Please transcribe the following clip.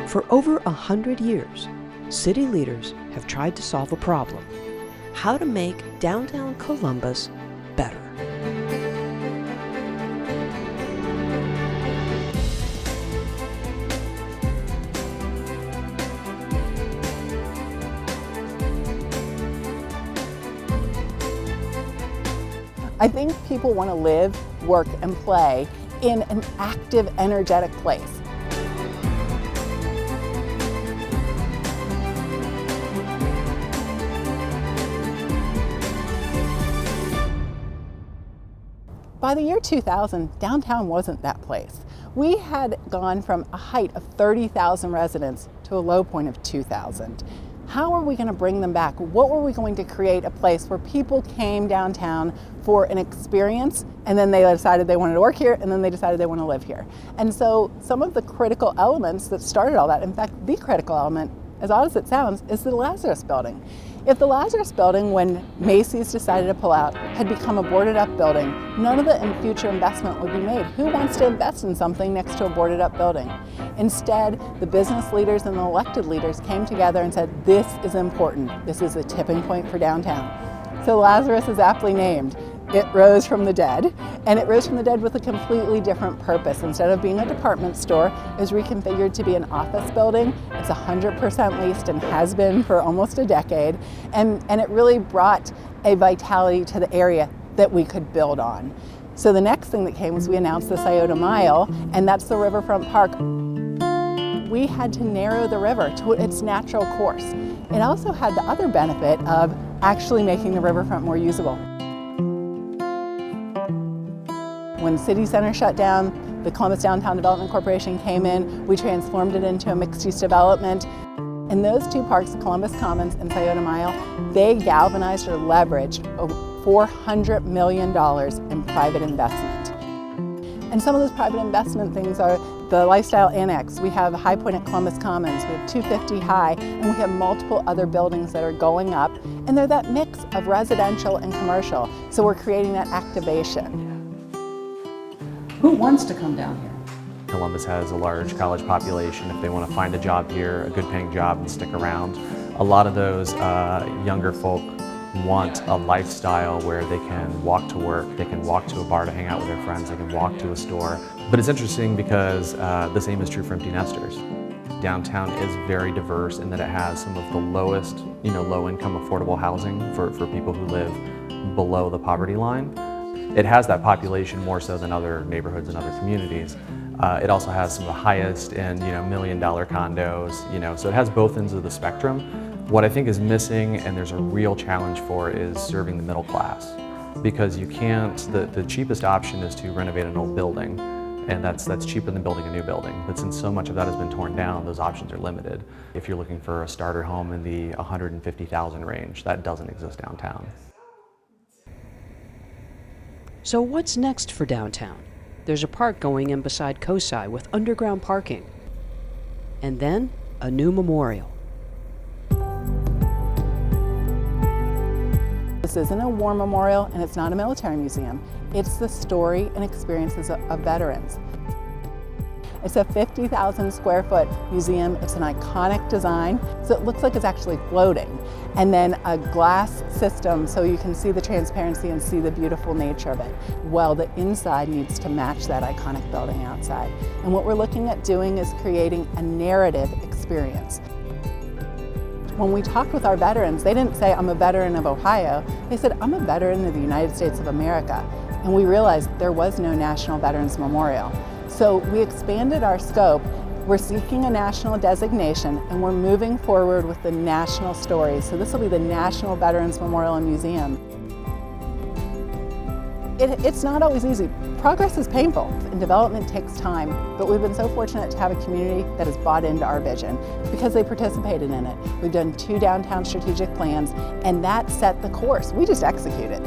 For over 100 years, city leaders have tried to solve a problem: how to make downtown Columbus better. I think people want to live, work, and play in an active, energetic place. By the year 2000, downtown wasn't that place. We had gone from a height of 30,000 residents to a low point of 2,000. How are we going to bring them back? What were we going to create a place where people came downtown for an experience, and then they decided they wanted to work here, and then they decided they want to live here? And so some of the critical elements that started all that, in fact, the critical element, as odd as it sounds, is the Lazarus Building. If the Lazarus Building, when Macy's decided to pull out, had become a boarded up building, none of the future investment would be made. Who wants to invest in something next to a boarded up building? Instead, the business leaders and the elected leaders came together and said, this is important. This is a tipping point for downtown. So Lazarus is aptly named. It rose from the dead, and it rose from the dead with a completely different purpose. Instead of being a department store, it was reconfigured to be an office building. It's 100% leased and has been for almost a decade, and it really brought a vitality to the area that we could build on. So the next thing that came was we announced the Scioto Mile, and that's the riverfront park. We had to narrow the river to its natural course. It also had the other benefit of actually making the riverfront more usable. When City Center shut down, the Columbus Downtown Development Corporation came in, we transformed it into a mixed-use development. And those two parks, Columbus Commons and Scioto Mile, they galvanized or leveraged over $400 million in private investment. And some of those private investment things are the Lifestyle Annex. We have High Point at Columbus Commons, we have 250 High, and we have multiple other buildings that are going up, and they're that mix of residential and commercial. So we're creating that activation. Who wants to come down here? Columbus has a large college population. If they want to find a job here, a good paying job, and stick around, a lot of those younger folk want a lifestyle where they can walk to work, they can walk to a bar to hang out with their friends, they can walk to a store. But it's interesting because the same is true for empty nesters. Downtown is very diverse in that it has some of the lowest, low-income affordable housing for people who live below the poverty line. It has that population more so than other neighborhoods and other communities. It also has some of the highest end, $1 million condos, so it has both ends of the spectrum. What I think is missing, and there's a real challenge for, is serving the middle class. Because you can't, the cheapest option is to renovate an old building, and that's cheaper than building a new building. But since so much of that has been torn down, those options are limited. If you're looking for a starter home in the $150,000 range, that doesn't exist downtown. So what's next for downtown? There's a park going in beside COSI with underground parking. And then a new memorial. This isn't a war memorial, and it's not a military museum. It's the story and experiences of veterans. It's a 50,000 square foot museum. It's an iconic design, so it looks like it's actually floating. And then a glass system so you can see the transparency and see the beautiful nature of it. Well, the inside needs to match that iconic building outside. And what we're looking at doing is creating a narrative experience. When we talked with our veterans, they didn't say, I'm a veteran of Ohio. They said, I'm a veteran of the United States of America. And we realized there was no National Veterans Memorial. So we expanded our scope. We're seeking a national designation, and we're moving forward with the national story. So this will be the National Veterans Memorial and Museum. It's not always easy. Progress is painful, and development takes time, but we've been so fortunate to have a community that has bought into our vision because they participated in it. We've done 2 downtown strategic plans, and that set the course. We just executed.